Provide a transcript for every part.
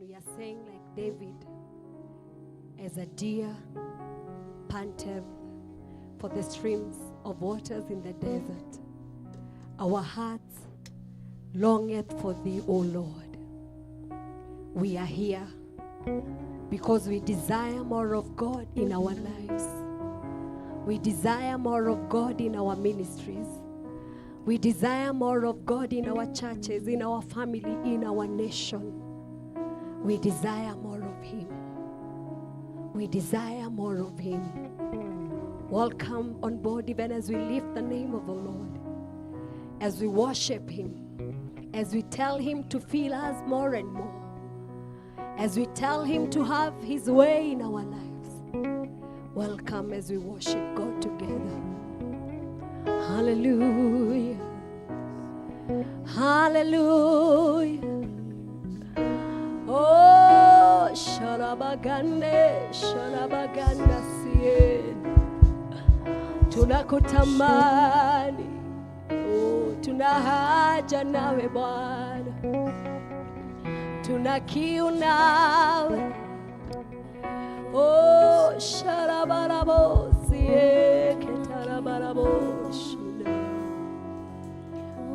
we are saying like David, as a deer panteth for the streams of waters in the desert, our hearts longeth for thee, O Lord. We are here because we desire more of God in our lives. We desire more of God in our ministries. We desire more of God in our churches, in our family, in our nation. We desire more of Him. We desire more of Him. Welcome on board even as we lift the name of the Lord, as we worship Him, as we tell Him to fill us more and more, as we tell Him to have His way in our lives. Welcome as we worship God together. Hallelujah. Hallelujah. Oh, Sharabagande, Sharabaganda Sien. Tunakutamani. Oh, tunahaja nawe Bwana. Tunakiu nawe. Oh, Sharabarabo Sie, Ketarabarabo Shina.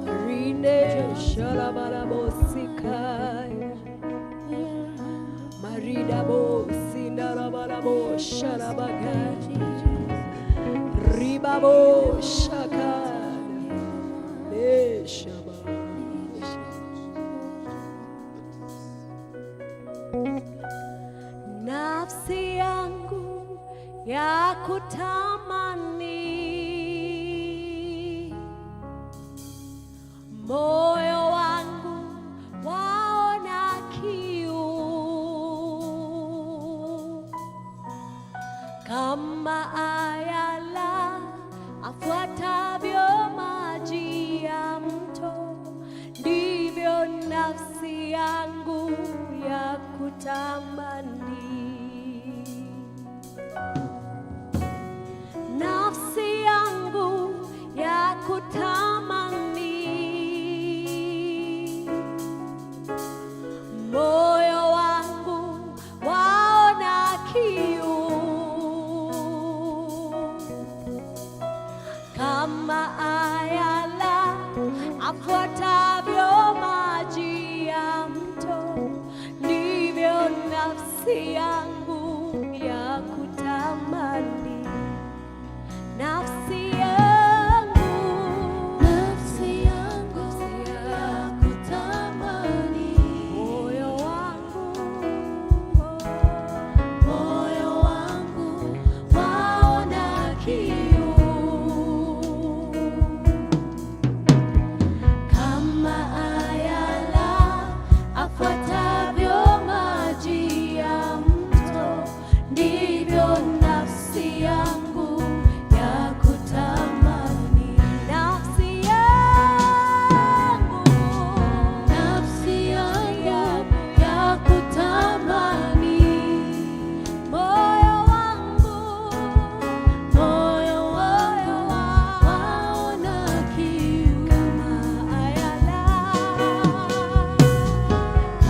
Marine, Sharabarabo Sikai. Maridabo Sindarabarabo Sharabagati. Ribabo Shakana. Neshaba. Nafsi yangu ya kutamani, moyo wangu waona kiu, kama ayala afuatavyo maji ya mto, ndivyo nafsi yangu ya kutamani. Nafsi yangu ya kutamani, moyo wangu waona kiu, kama ayala afuatavyo maji ya mto, ndivyo nafsi yangu ya kutamani. Nafsi yangu ya kutamani, moyo wangu waona kiu, kama ayala afuatavyo maji ya mto, ndivyo nafsi yangu ya kutamani. Nafsi yangu ya kutamani, moyo wangu waona kiu,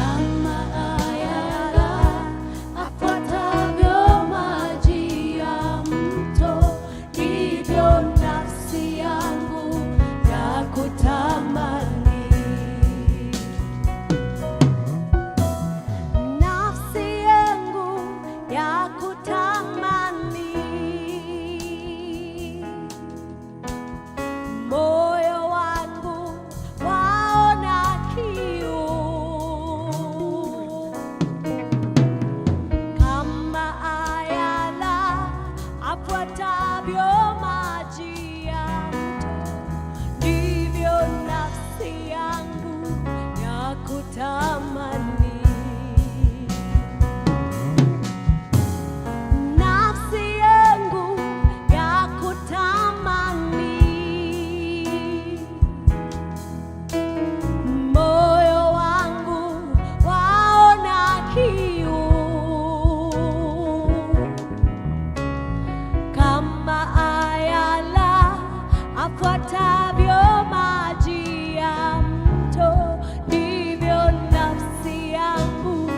kama ayala afuatavyo maji ya mto, ndivyo nafsi yangu ya kutamani. Nafsi yangu ya kutamani, moyo wangu waona kiu, kama ayala afuatavyo maji ya mto, ndivyo nafsi yangu ya kutamani. Nafsi yangu ya kutamani, moyo wangu waona kiu, kama ayala afuatavyo maji ya mto, ndivyo nafsi yangu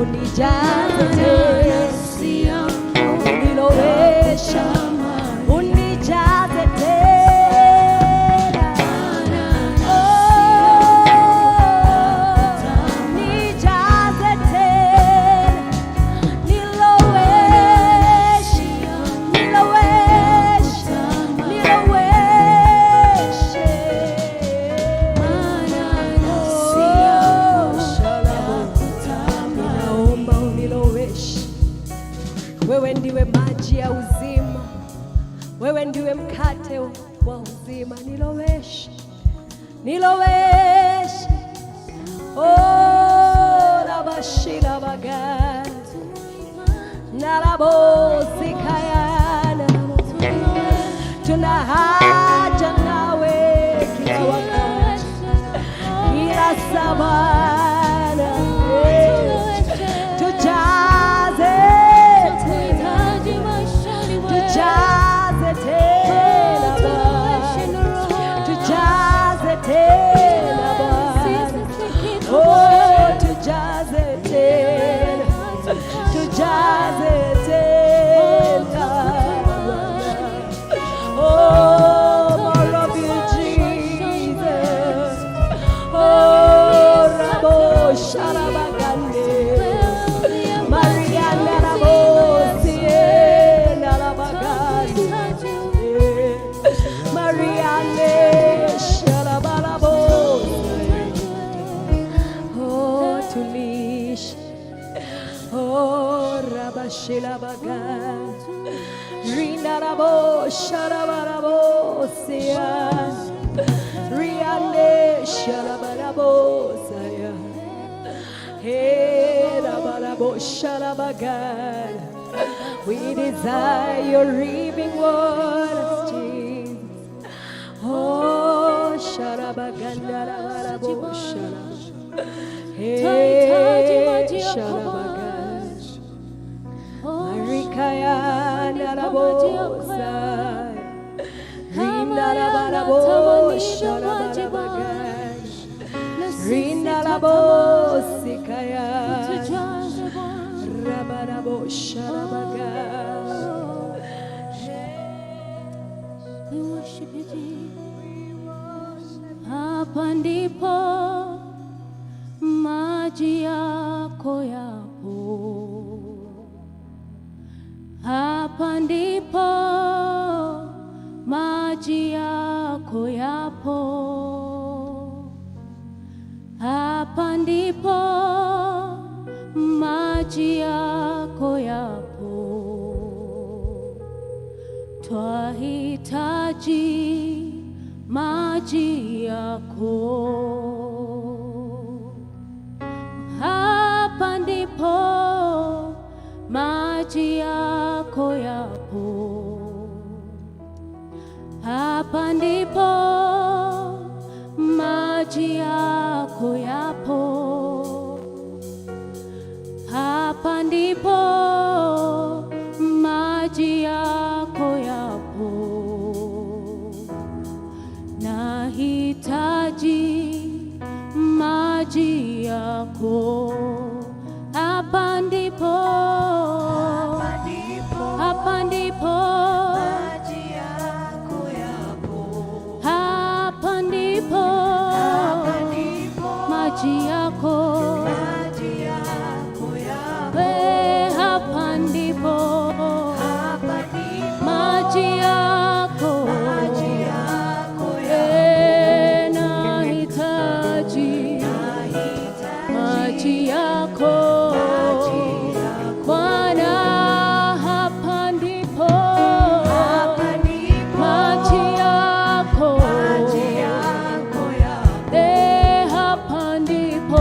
unijaze tena, nilowesha unijaze tena, nijaze tena, niloweshe, niloweshe, niloweshe, ninaomba uniloweshe. Wewe ndiwe maji ya uzima, wewe ndiwe mkate wa uzima. Niloweshe, niloweshe, labashila bagazi nalabozikayana, tuna haja nawe kila wakati, kila sabana, tujaze, tujaze tena Bwana, tujaze tena Bwana, oh tujaze tena, tujaze tena Bwana, oh more of you Jesus, oh Rabo Sharabagande, Mariana Rabo Siena Labagande, Mariane Shalabalabo, oh tulish, oh Rabashilabagande, Rina Rabo Sharabarabo Sia, Riane Shalabarabo Saya, Hey Rabarabo Shalabagande. We desire your living waters, Jesus. Oh, Sharabaganda Rabarabo Shalab, Hey Shalabagash, Marikaya Narabosa, Rinda Rabarabo Shalabagash, Rinda Rabosikaya, Rabarabo Shalabagash. We worship you, Jesus. Hapa ndipo maji yako yapo, hapa ndipo maji yako yapo, hapa ndipo maji yako yapo, twahitaji maji yako. Hapa ndipo maji yako yapo, hapa ndipo maji yako yapo, hapa ndipo maji yako yapo, nahitaji maji yako. Hapa ndipo, hapa ndipo Maji yako yapo, hapa ndipo maji yako, maji yako yapo, we hapa ndipo maji yako, nahitaji maji yako Bwana, hapa ndipo maji yako, hapa ndipo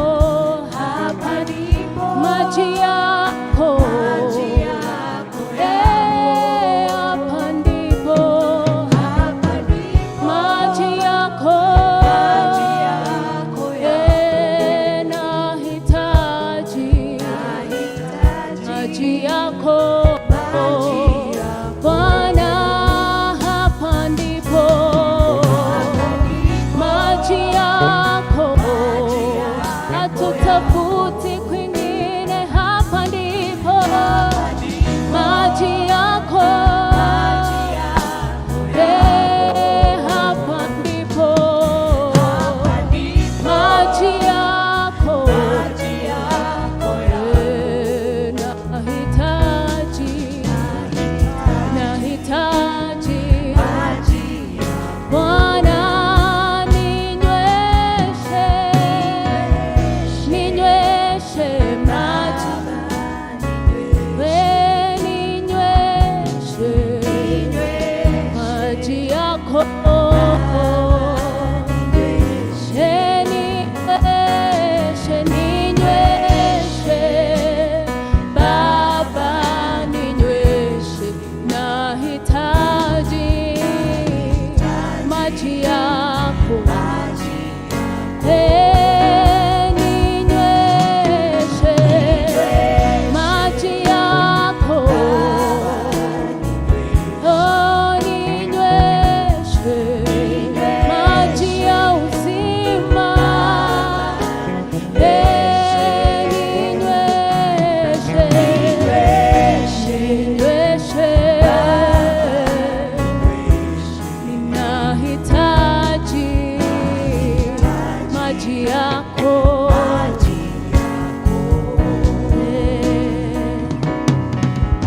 maji yako.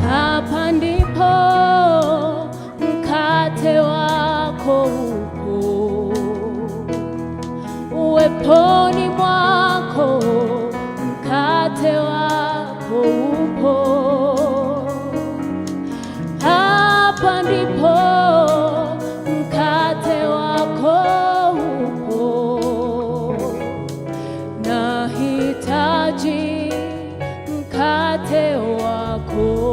Hapa ndipo mkate wako upo, uweponi mwako mkate wako upo. Hapa ndipo mkate wako upo, nahitaji mkate wako.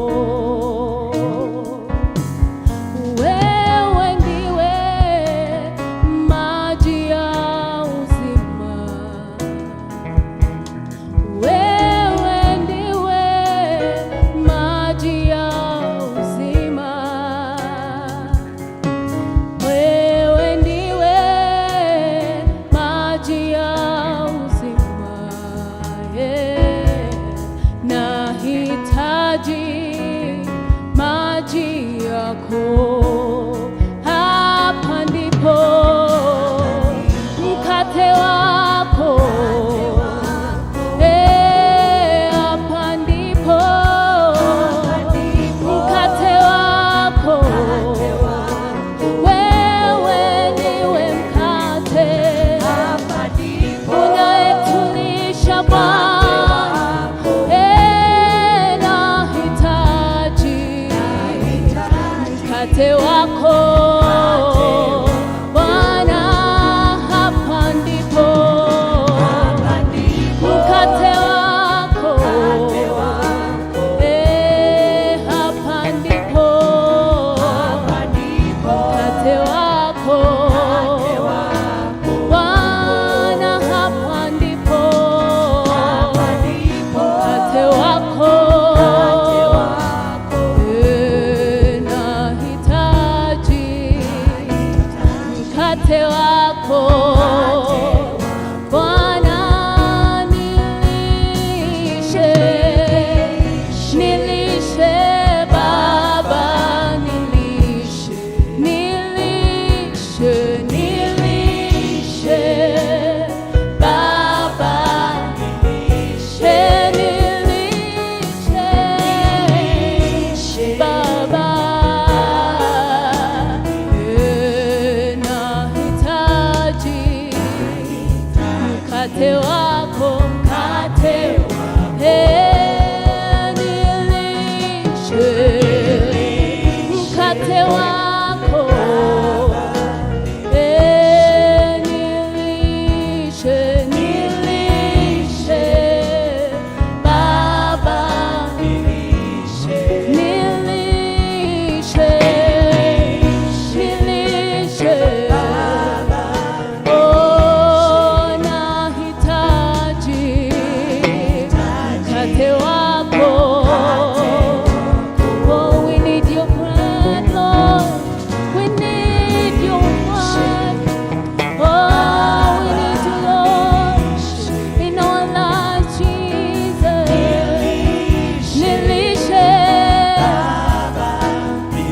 Wewe ndiwe maji ya uzima, wewe ndiwe maji ya uzima, wewe ndiwe maji ya uzima, yeah. Nahitaji maji yako. Hapa ndipo mkate wako, hapa ndipo mkate wako. Wewe ndiwe mkate unayetulisha Bwana, nahitaji mkate wako Bwana. Hapa ndipo mkate wako, hapa ndipo mkate wako Bwana. Hapa ndipo mkate wako, nahitaji mkate wako Bwana. Nilishe, nilishe Baba, nilishe, nilishe, nilishe Baba, nilishe, nilishe Baba. Nahitaji mkate wako, mkate nilishe mkate wako, nilishe, nilishe Baba, nilishe, nilishe Baba. Oh, nahitaji mkate wako. Oh, we need your bread, Lord. We need your word. Oh, we need you, Lord, in our lives, Jesus. Nilishe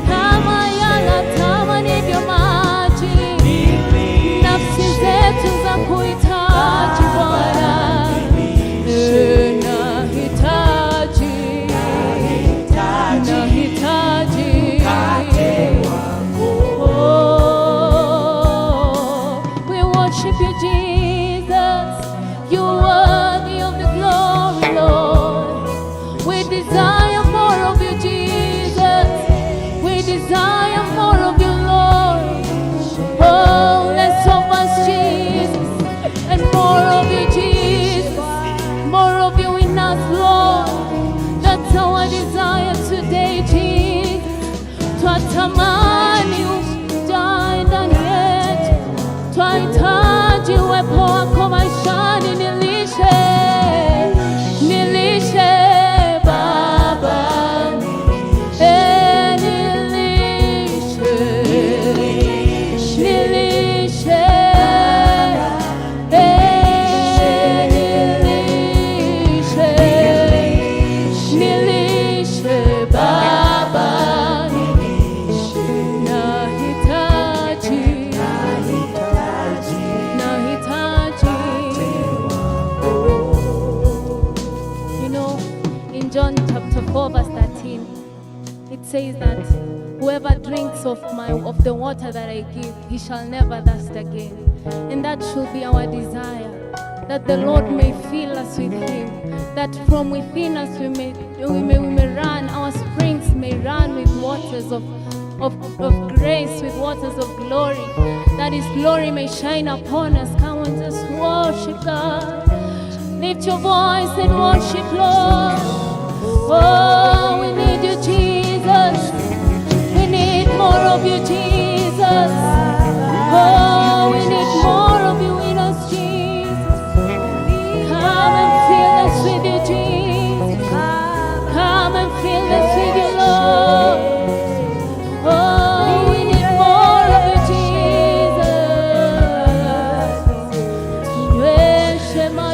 kama yanatamani maji, nafsi zetu za kuhitaji Bwana. Nahitaji, oh, we worship you, Jesus. You're worthy of the glory, Lord. We desire more of you, Jesus. We desire more of you, Lord. Oh, less of us, Jesus, and more of you, Jesus. More of you in us, Lord. That's our desire today, Jesus. Twatamani ujae ndani yetu, twahitaji uwepo wako maishani. Nilishe, nilishe Baba, nilishe, nilishe, nilishe Baba, nilishe. says that whoever drinks of the water that I give, he shall never thirst again. And that should be our desire, that the Lord may fill us with Him, that from within us we may run, our springs may run with waters of grace, with waters of glory, that His glory may shine upon us. Come on, just worship God. Lift your voice and worship, Lord. Oh, we need you, Jesus. We need more of you, Jesus. Oh, we need more of you in us, Jesus. Come and fill us with you, Jesus. Come and fill us with you, Lord. Oh, we need more of you, Jesus. Yes, my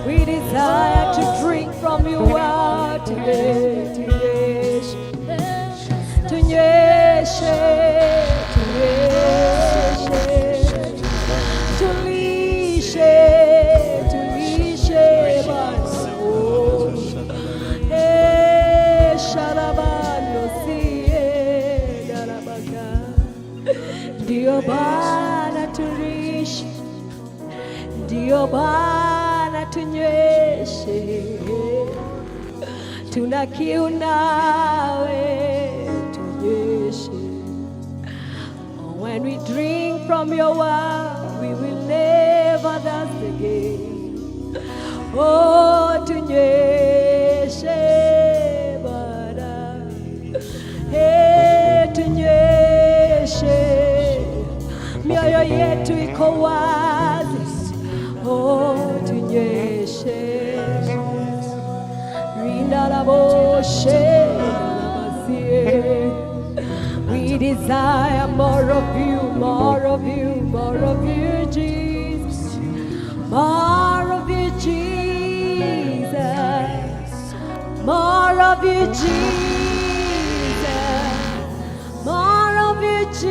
We desire to drink from your water today. Tunyeshe, tulishe baso. Sharabano siye darabaka. Dio Bwana tulishe, Dio Bwana tunyweshe, tuna kiu nawe tunyweshe. When we drink from your well, we will never thirst again. Oh, tunyweshe Bwana, hey, tunyweshe, mioyo yetu iko wazi. Oh, tunyweshe, rinda la boshe we desire more of you, more of you, more of you, Jesus, more of you. More of you, Jesus. More of you, Jesus.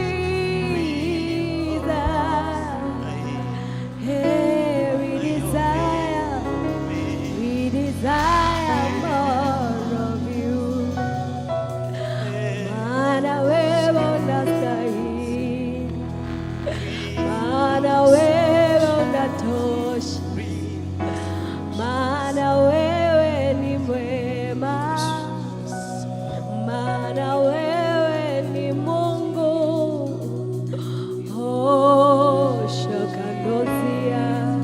Hey, we desire more of you. Mana wewe unastahili, mana wewe unatosha, mana wewe ni mwema, mana wewe ni Mungu. Oh, shakandozia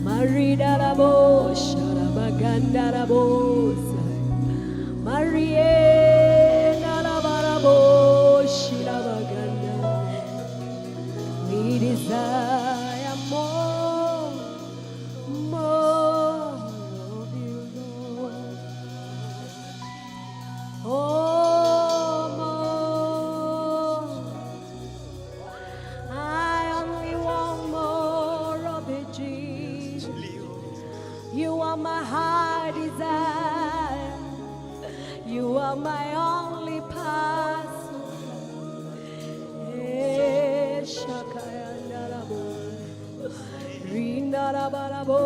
marida rabo sharabaganda rabosa marie nalabarabo shirabaganda. We desire more of you, Lord. Oh, more. I only want more of it, Jesus. You are my heart desire. You are my only passion. Eh, shakaya ndarabo, rinarabarabo,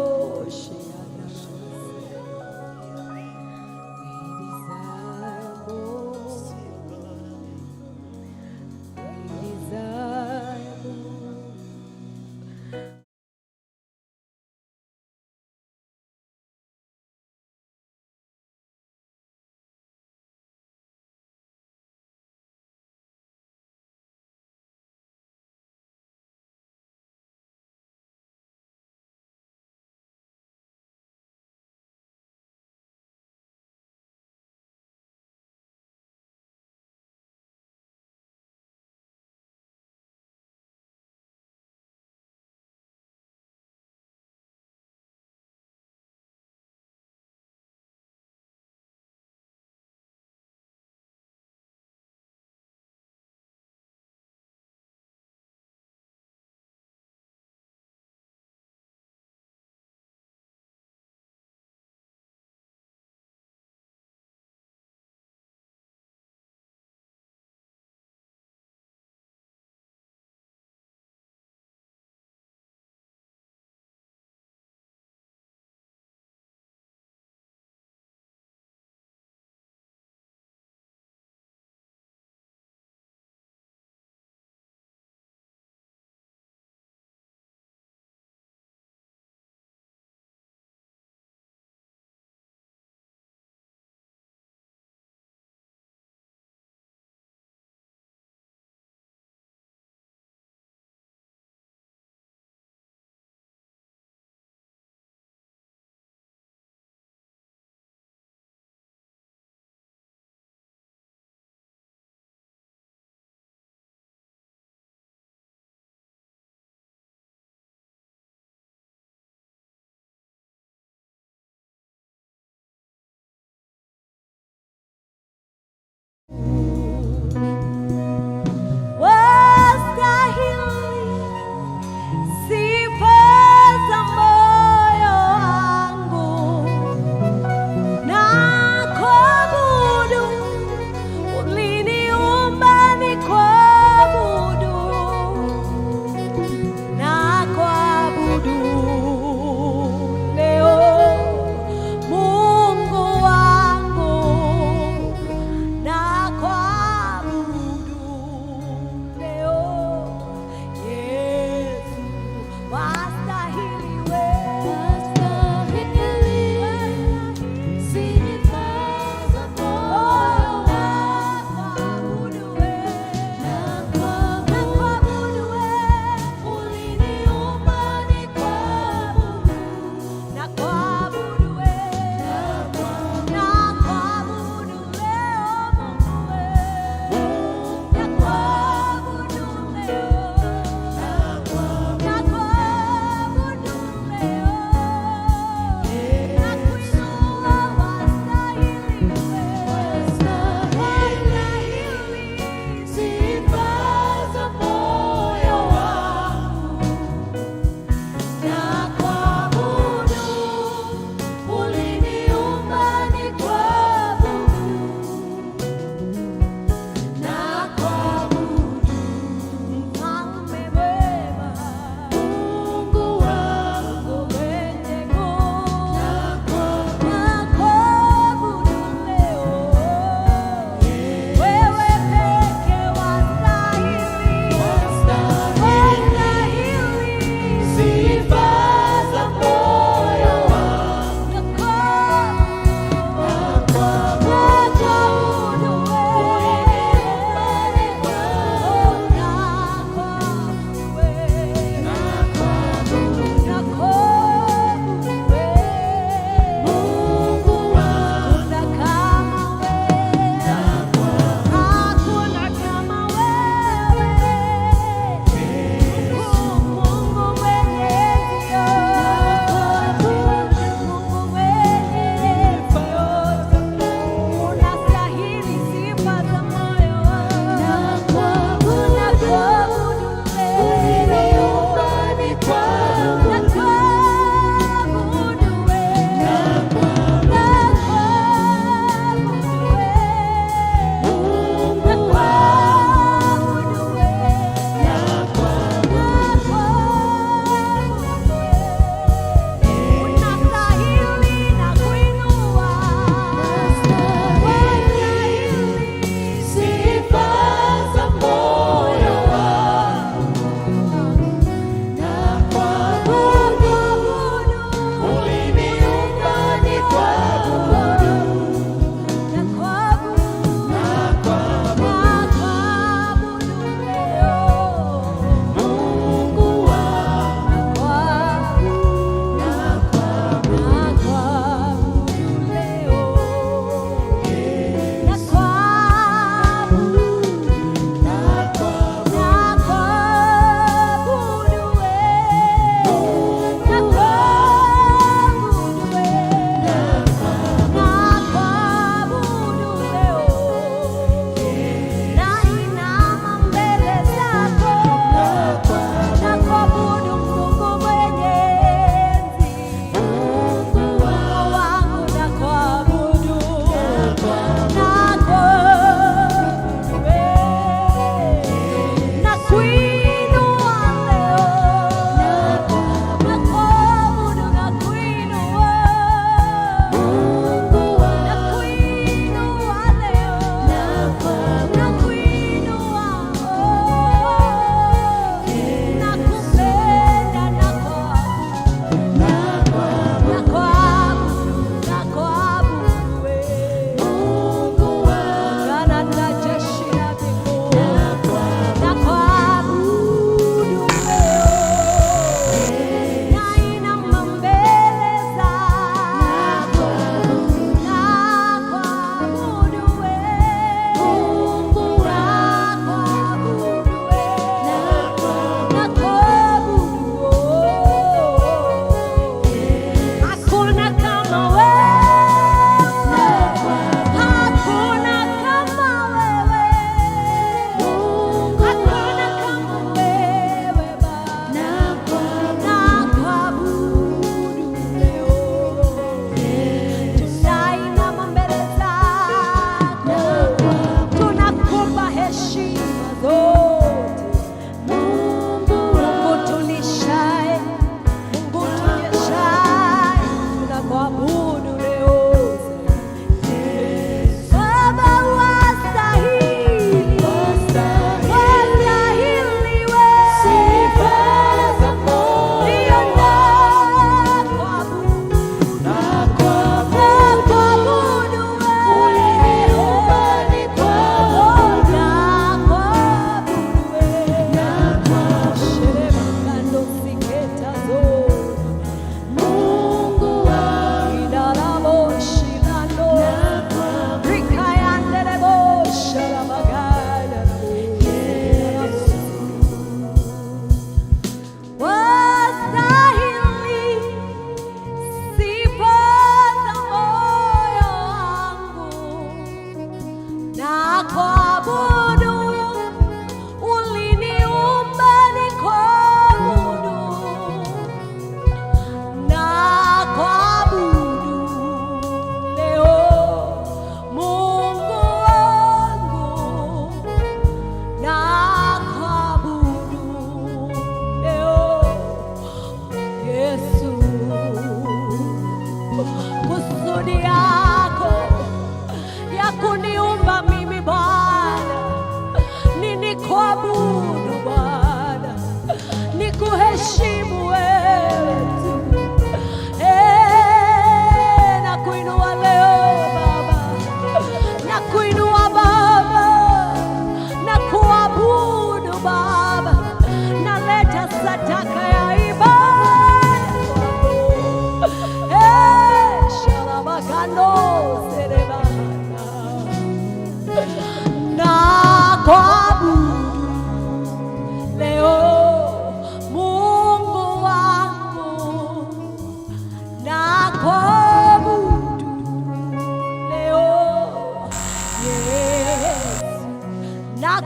na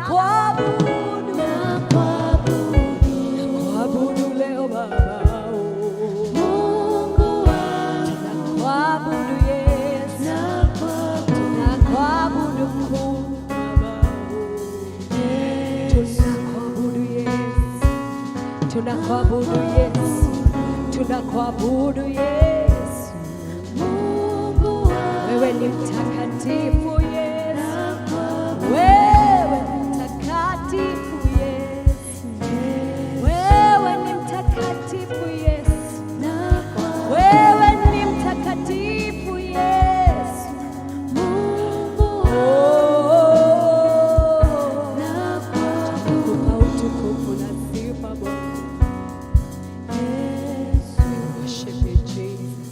kuabudu leo Baba. Mungu wangu, Tunakuabudu Yesu, tunakuabudu mkuu Baba. Tunakuabudu Yesu, tunakuabudu Yesu, tunakuabudu Yesu. Mungu wangu, Wewe ni mtakatifu Yesu, wewe ni mtakatifu Yesu, wewe ni mtakatifu Yesu, wewe ni mtakatifu Yesu. Mungu Tunakupa utukufu na sifa Bwana. We worship you Jesus,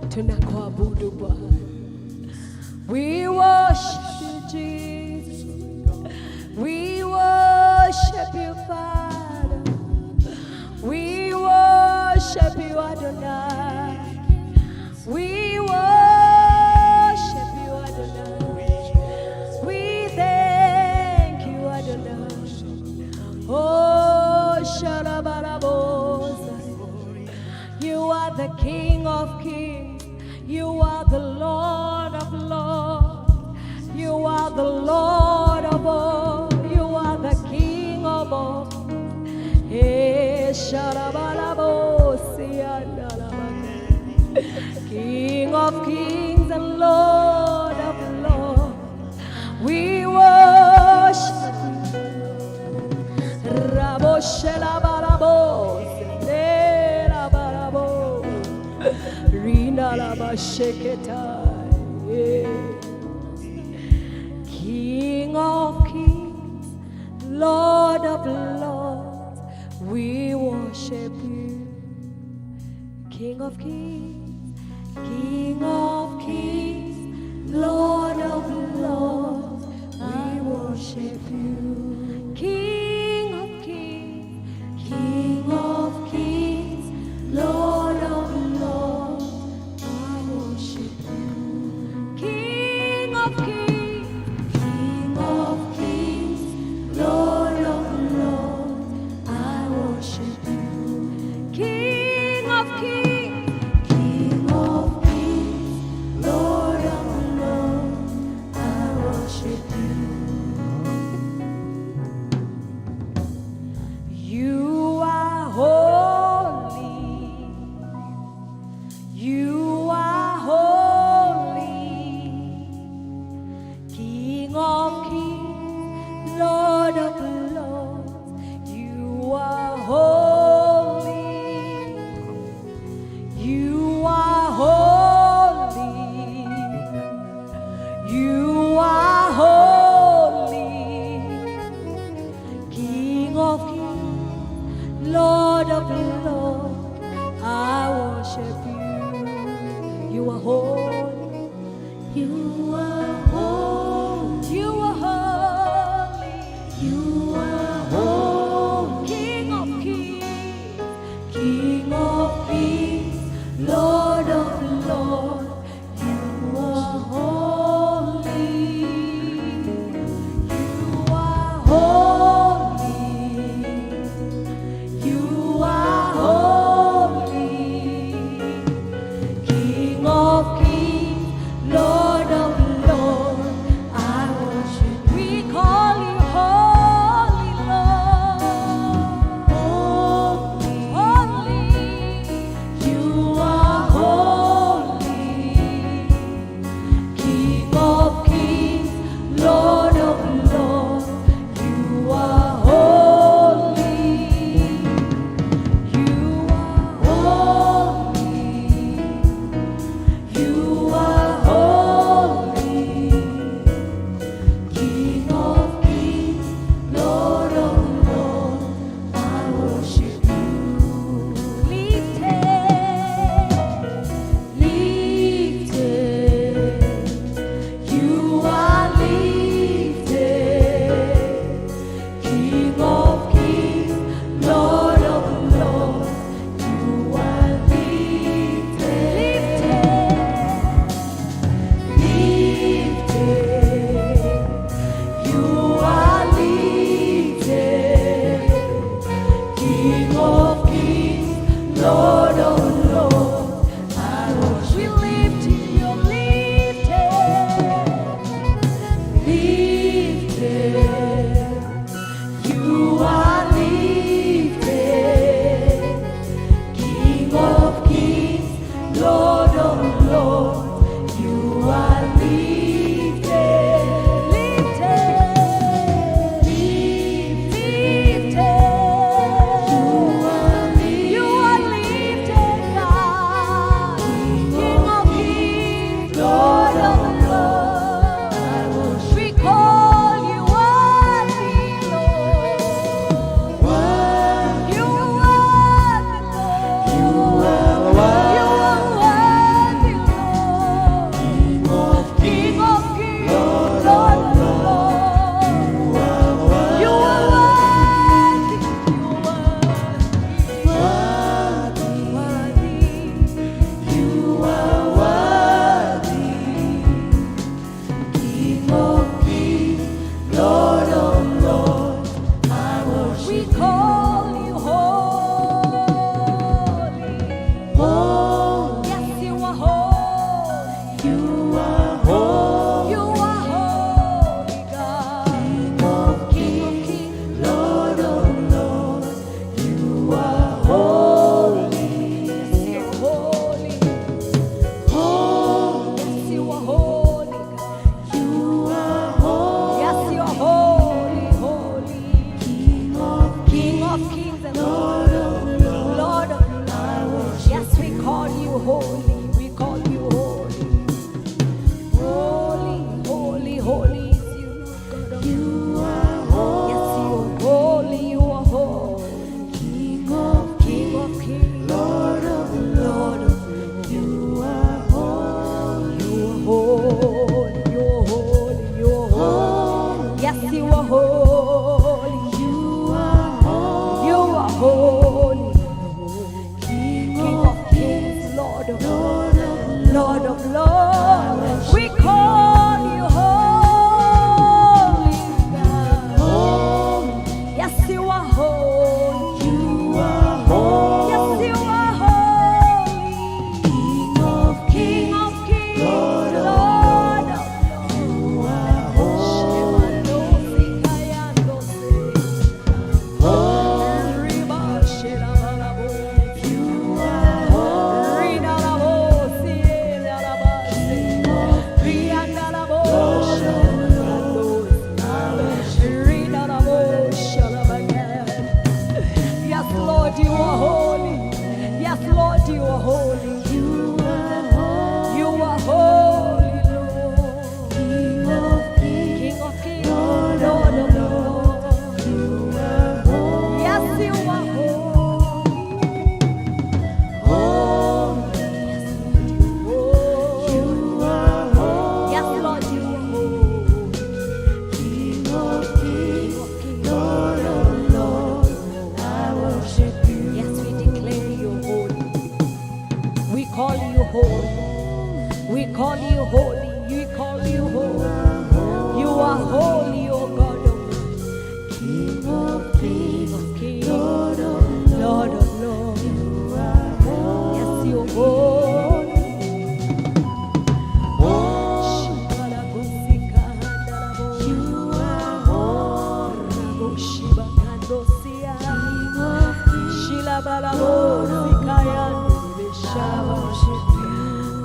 tunakuabudu Bwana. We worship you, Jesus. We worship you, Father. We worship you, Adonai. We worship you, Adonai. We thank you, Adonai. Oh, Sharabarabosa. You are the King of Kings. You are the Lord of Lords. You are the Lord of all. You are the King of all. Hey, Sharabarabosi andalabaka. King of Kings and Lord of Lords. We worship you. Raboshelabarabos. King of Kings, Lord of Lords, we worship you. King of Kings, King of Kings, Lord of Lords, we worship you. King of Kings, King of Kings, Lord of Lords, I worship you. King of Kings, King of Kings, Lord of Lords, I worship you. King of Kings, King of Kings, Lord of Lords, I worship you. You are holy. You are holy. King of Kings, Lord of Lords, you are holy. You are holy. You are holy. King of Kings, Lord of Lords, I worship you. You are holy. You are holy. You are holy. You are holy. King of Kings, King of Kings, Lord of Lords, you are holy. You are holy. You are holy. King of Kings, Lord of Lords, I worship. We call you holy, Lord. Holy. You are holy. King of Kings, Lord of Lords, you holy. You are holy. You are holy. King of kings, Lord of lords, Lord of lords. We call you holy God. Yes, you are holy. You are holy. Yes, you are holy. King of kings, Lord of lords. You are Yes, Lord, you are holy. Yes, Lord, you are holy. You are holy, Lord. King of kings, Lord of lords. Yes, you are holy. Yes, Lord, you are holy. King of kings, Lord of lords. I worship you. Yes, we declare you holy. We call you holy. We call you holy. We call you holy. You are holy, O God Almighty. King of kings, Lord of lords. Yes, you are holy. You are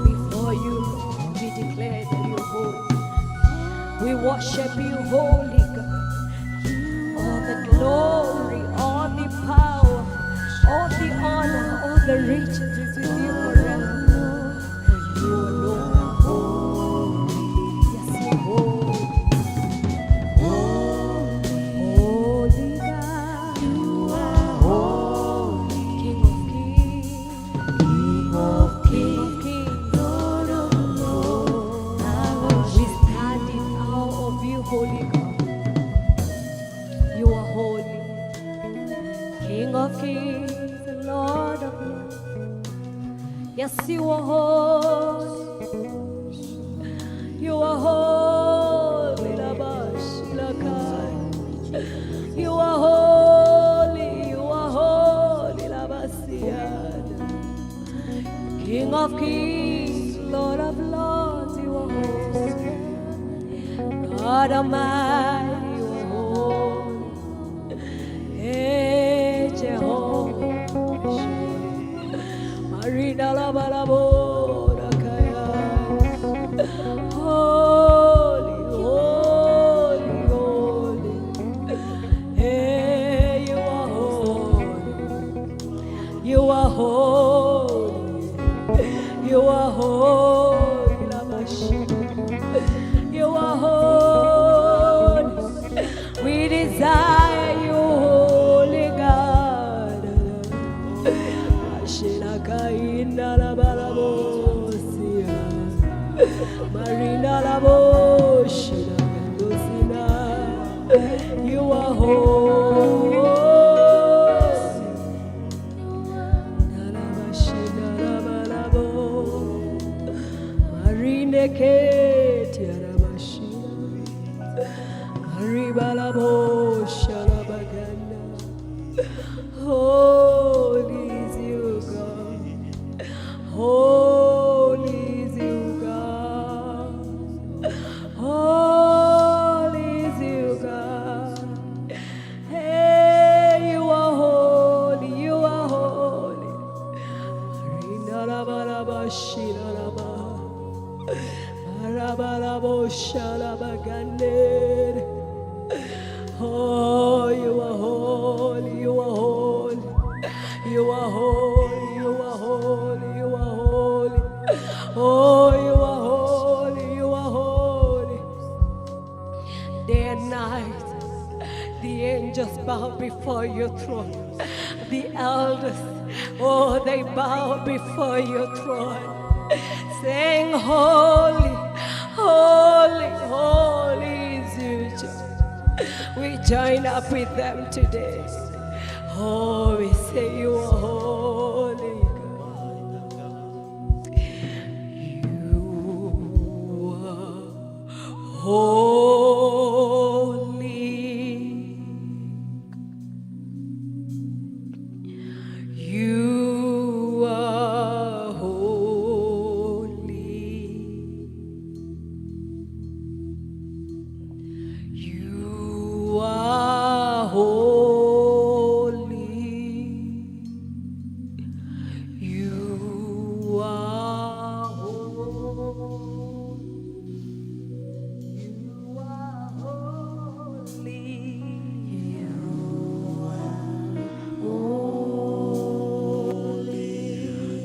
Before you, we declare that you're holy. We worship you, holy God. All the glory, all the power, all the honor, all the riches is with you forever. For you alone are holy. Yes, you're holy. Holy God, you are holy. King of kings, Lord of lords. We stand in awe of you, holy God. You are holy. King of kings, Lord of lords. Yes, you are holy. You are holy, Labash, Lakai. You are holy, you are holy, Labasiad. King of kings, Lord of lords, you are holy. God Almighty, you are holy. Hey, Jehovah. Marina Labalabora Kaya. Holy, holy, holy. Hey, you are holy. You are holy. You are holy, Lamashina. You are holy. We desire you, holy God. Ashila kainda la barabosia. Marina la boshina dosina. You are holy. Nalabashina la barabo. Marine keti arabashina. Maribalabo shalabaganda. Holy is you, God. Holy is you, God. Holy is you, God. Hey, you are holy, you are holy. Rinarabaraba shiraraba. Arabarabo shalabagande. Oh, you are holy, you are holy. You are holy, you are holy, you are holy. Oh, you are holy, you are holy. Day and night, the angels bow before your throne. The elders, oh, they bow before your throne, saying, holy, holy, holy is you, Lord. We join up with them today. Oh, we say you are holy God. You are holy. You are holy. You are holy. You are holy. You are holy.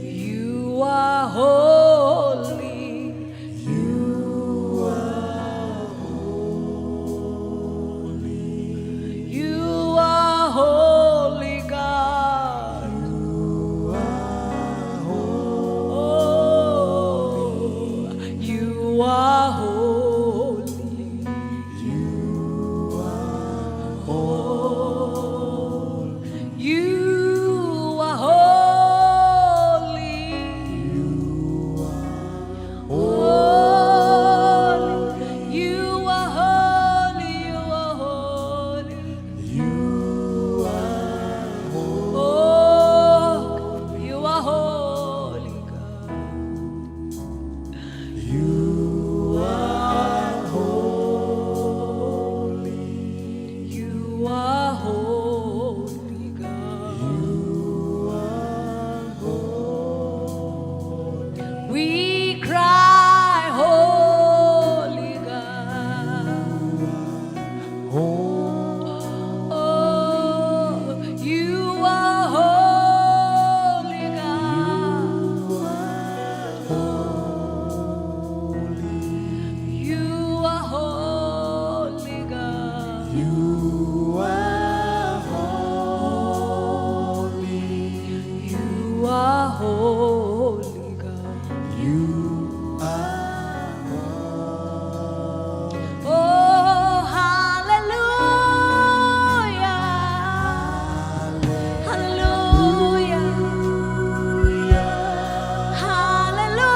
You are holy. You are holy. You are holy God. You are holy. You are holy. You are holy. You are holy. You are holy. You are holy. Oh, you are holy God. You are holy. You are holy God. You are holy. We cry, holy God. Oh, you are holy God. You are holy God. You are holy. You are holy God. You are holy. Oh, hallelujah. Hallelujah. Hallelujah.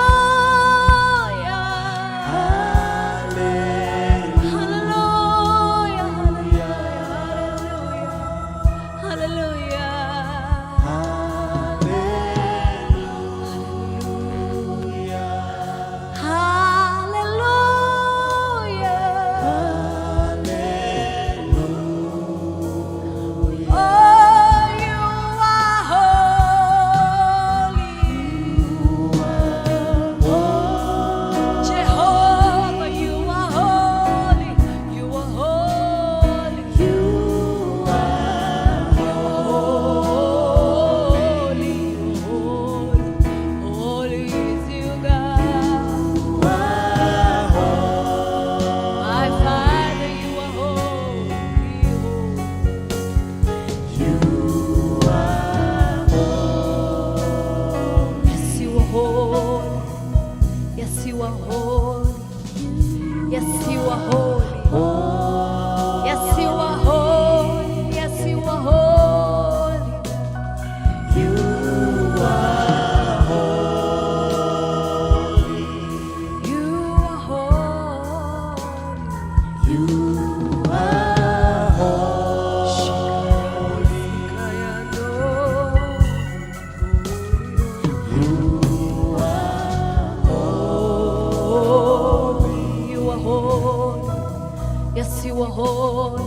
Jehovah, you are holy. You are holy. You are holy. Holy is you, God. My Father, you are holy. Yes, you are holy. Yes, you are holy. Yes, you are holy. Yes, you are holy. Yes, you are holy. You are holy. You are holy. You are holy. You are holy. Yes, you are holy.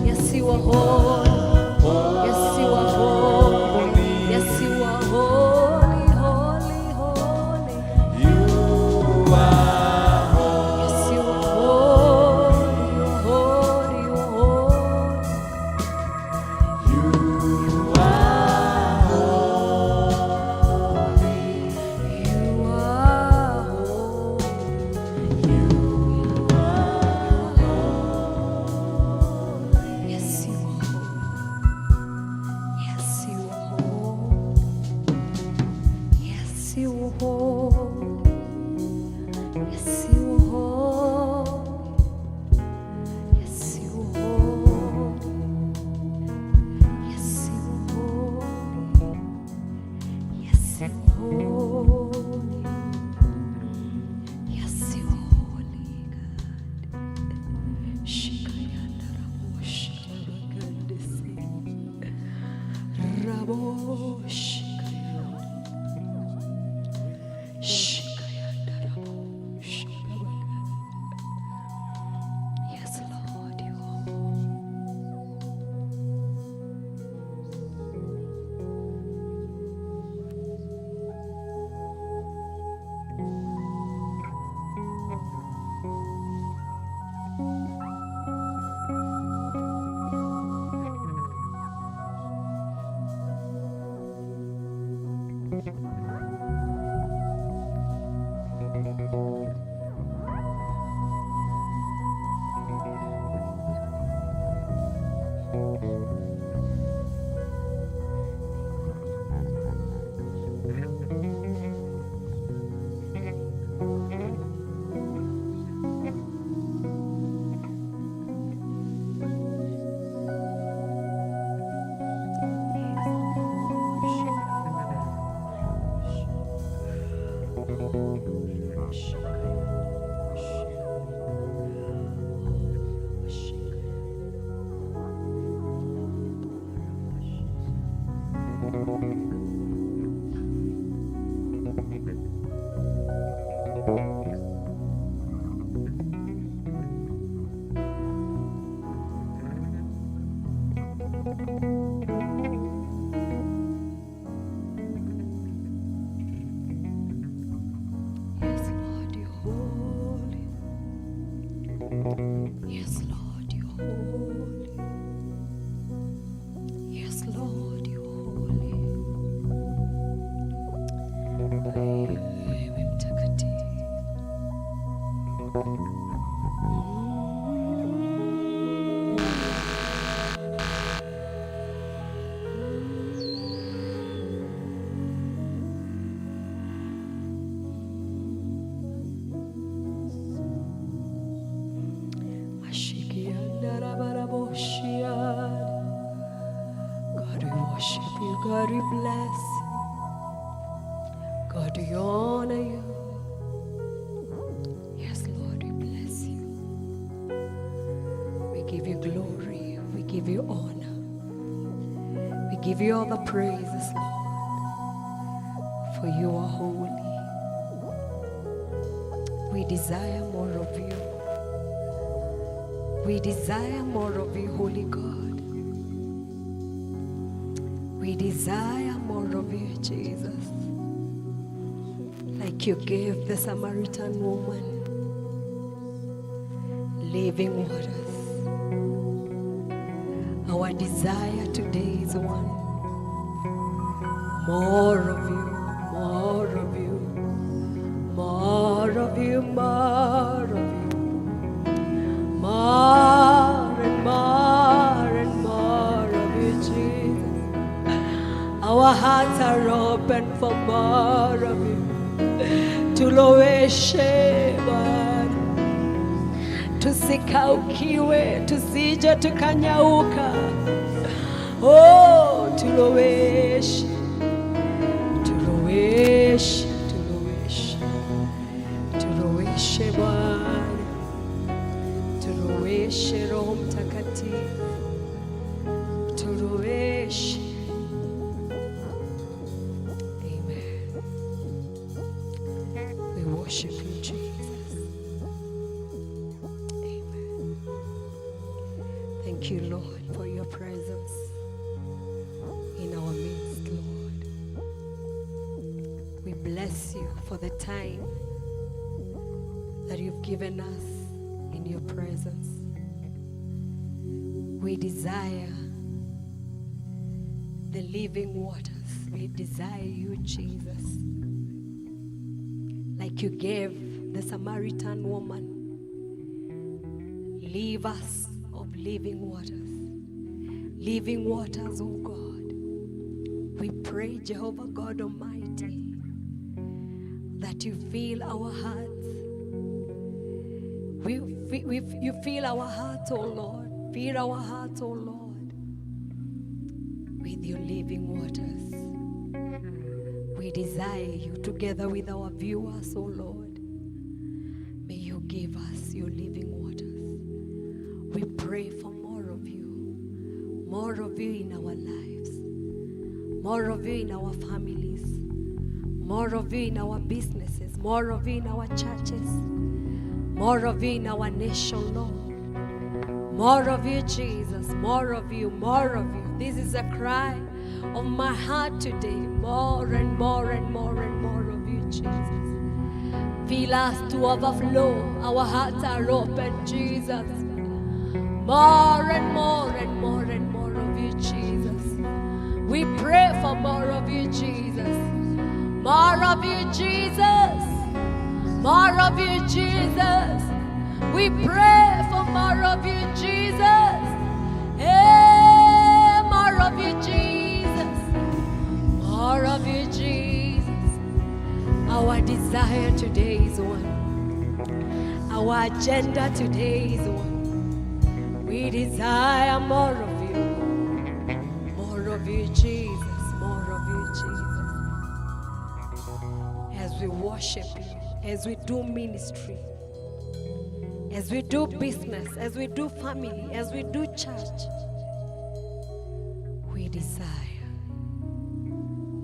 Yes, you are holy. Yes, you are holy. Yes, you are holy, holy, holy. You are holy. Yes, you are holy. You are holy. You are holy. You are holy. You are holy. Yes, you are holy. Yes, Lord, you are. Yes, Lord, you're holy. Yes, Lord, you're holy. Yes, Lord, you're holy. Wewe mtakatifu. God, we worship you. God, we bless you. God, we honor you. Yes, Lord, we bless you. We give you glory. We give you honor. We give you all the praises, Lord, for you are holy. We desire more of you. We desire more of you, Holy God. We desire more of you, Jesus. Like you gave the Samaritan woman living waters. Our desire today is one. More of you, more of you, more of you, more of you. More and more and more of you, Jesus. Our hearts are open for more of you. Tuloweshe Bwana, tusikaukiwe, tusije tukanyauka. Oh, tuloweshe, tuloweshe, tuloweshe, tuloweshe Bwana. Turueshe Roho Mtakatifu, turueshe. Amen. We worship you, Jesus. Amen. Thank you, Lord, for your presence in our midst, Lord. We bless you for the time that you've given us in your presence. We desire the living waters. We desire you, Jesus. Like you gave the Samaritan woman, leave us of living waters. Living waters, oh God. We pray, Jehovah God Almighty, that you fill our hearts. You fill our hearts, oh Lord. Fill our hearts, oh Lord, with your living waters. We desire you together with our viewers, oh Lord. May you give us your living waters. We pray for more of you in our lives, more of you in our families, more of you in our businesses, more of you in our churches, more of you in our nation, Lord. More of you, Jesus, more of you, more of you. This is a cry of my heart today. More and more and more and more of you, Jesus. Fill us to overflow. Our hearts are open, Jesus. More and more and more and more of you, Jesus. We pray for more of you, Jesus. More of you, Jesus. More of you, Jesus. We pray for more of you, Jesus. Hey, more of you, Jesus. More of you, Jesus. Our desire today is one. Our agenda today is one. We desire more of you. More of you, Jesus. More of you, Jesus. As we worship you, as we do ministry, as we do business, as we do family, as we do church, we desire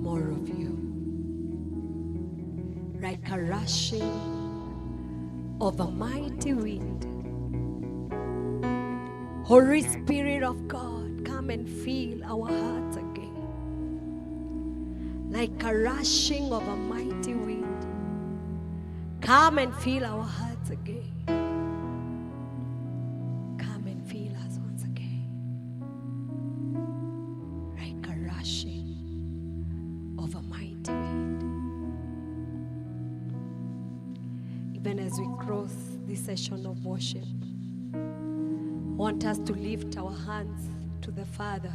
more of you. Like a rushing of a mighty wind. Holy Spirit of God, come and fill our hearts again. Like a rushing of a mighty wind, come and fill our hearts again. Come and fill us once again. Like a rushing of a mighty wind. Even as we close this session of worship, I want us to lift our hands to the Father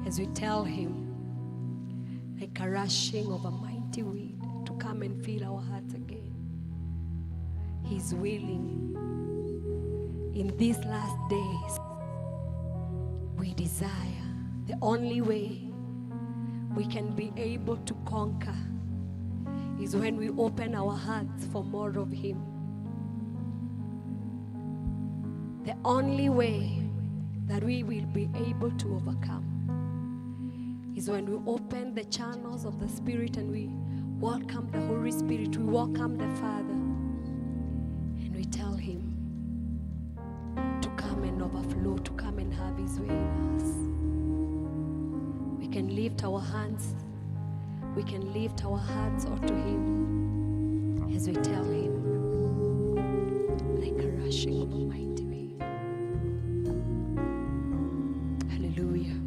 as we tell Him, like a rushing of a mighty wind, to come and fill our hearts again. He's willing. In these last days, we desire the only way we can be able to conquer is when we open our hearts for more of Him. The only way that we will be able to overcome is when we open the channels of the Spirit and we welcome the Holy Spirit, we welcome the Father, and we tell Him to come and overflow, to come and have His way in us. We can lift our hands, we can lift our hearts unto Him as we tell Him, like a rushing of a mighty wind. Hallelujah.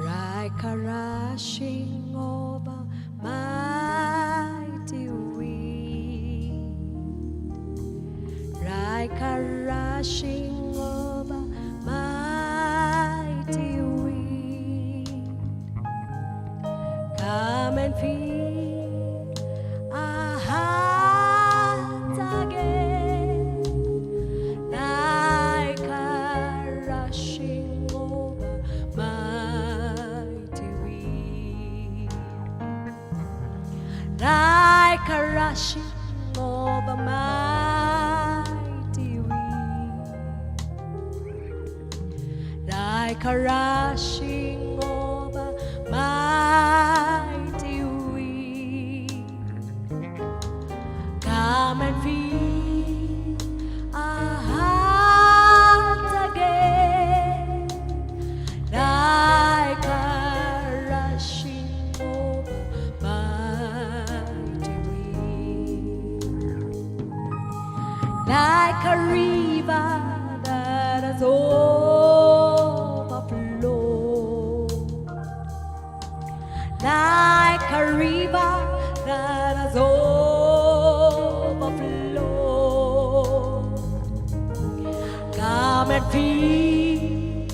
Like a rushing of a mighty wind, like a rushing of a mighty wind, come and fill our hearts again, like a rushing of a mighty wind, like a rushing of a mighty wind, like a rushing of a mighty wind, come and fill our hearts again, like a rushing of a mighty wind, like a river that has overflowed, like a river that has overflowed. Come and fill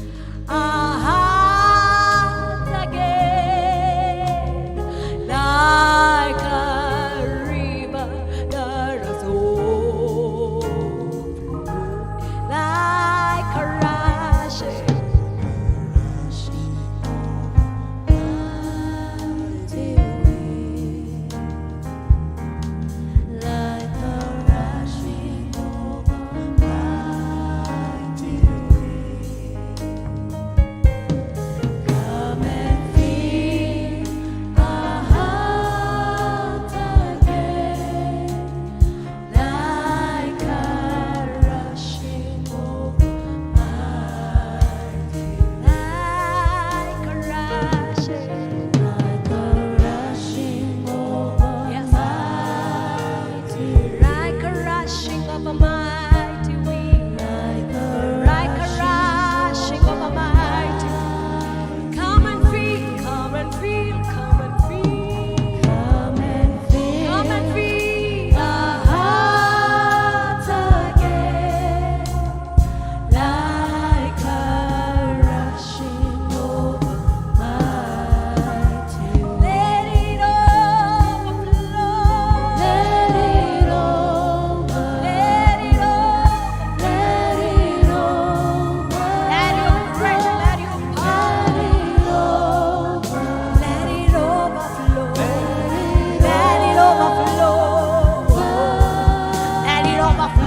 our hearts again, like a river that has overflowed, like a rushing. Like a rushing of a mighty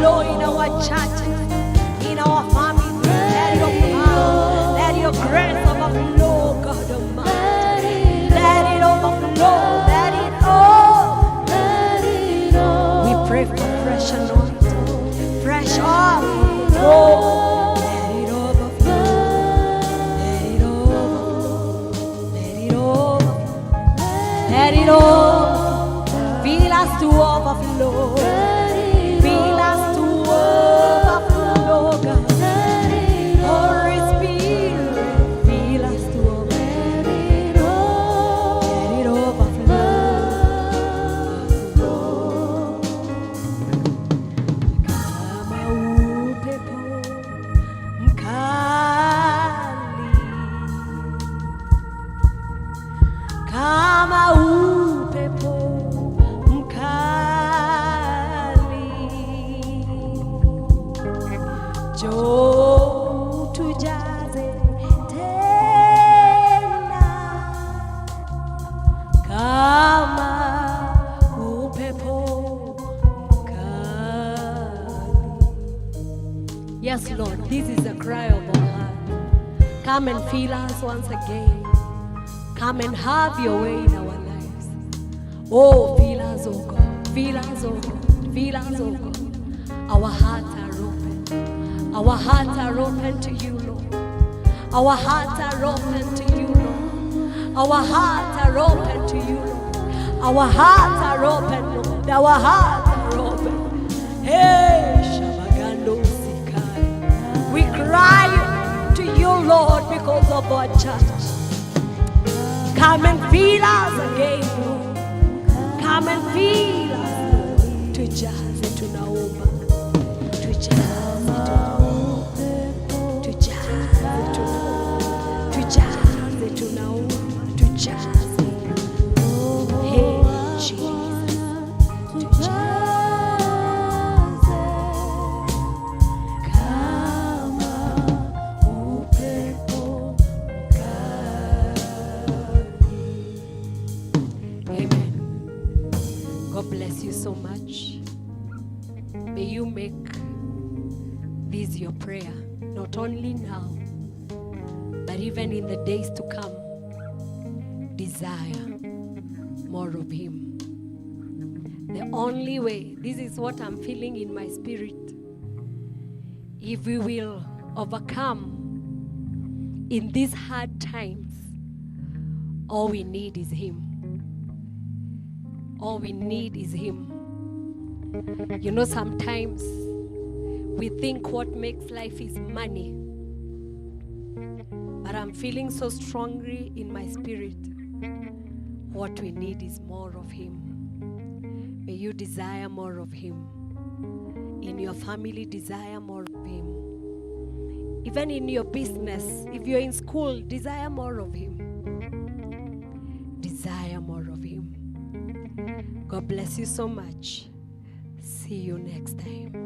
overflow in our churches, in our families. Let your power, let your grace overflow, God Almighty. Let it overflow, let it all. We pray for fresh anointing, fresh overflow. Let it overflow, let it overflow, let it overflow, let it overflow. Fill us to overflow. Fill us to overflow, God. Holy Spirit, fill us to overflow. Let it overflow. Kama upepo mkali, kama upepo njoo tujaze tena kama upepo mkali. Yes, Lord, this is the cry of our heart. Come and fill us once again. Come and have your way in our lives. Oh, fill us, oh God. Fill us, oh God. Fill us, oh God. Our hearts are open. Our hearts are open to you, Lord. Our hearts are open to you, Lord. Our hearts are open to you, Lord. Our hearts are open, Lord. Our hearts are open. Hey, Shabagando Sikai. We cry to you, Lord, because of our church. Come and fill us again, Lord. Come and fill us, Lord. Tujaze tunaomba. Tujaze tunaomba. Tujaze tunaomba. Tujaze tunaomba. Tujaze. Hey, Jesus. Tujaze. Kama upepo mkali. Amen. God bless you so much. May you make this your prayer, not only now, but even in the days to come. Desire more of Him. The only way, this is what I'm feeling in my spirit. If we will overcome in these hard times, all we need is Him. All we need is Him. You know, sometimes we think what makes life is money. But I'm feeling so strongly in my spirit, what we need is more of Him. May you desire more of Him. In your family, desire more of Him. Even in your business, if you're in school, desire more of Him. Desire more of Him. God bless you so much. See you next time.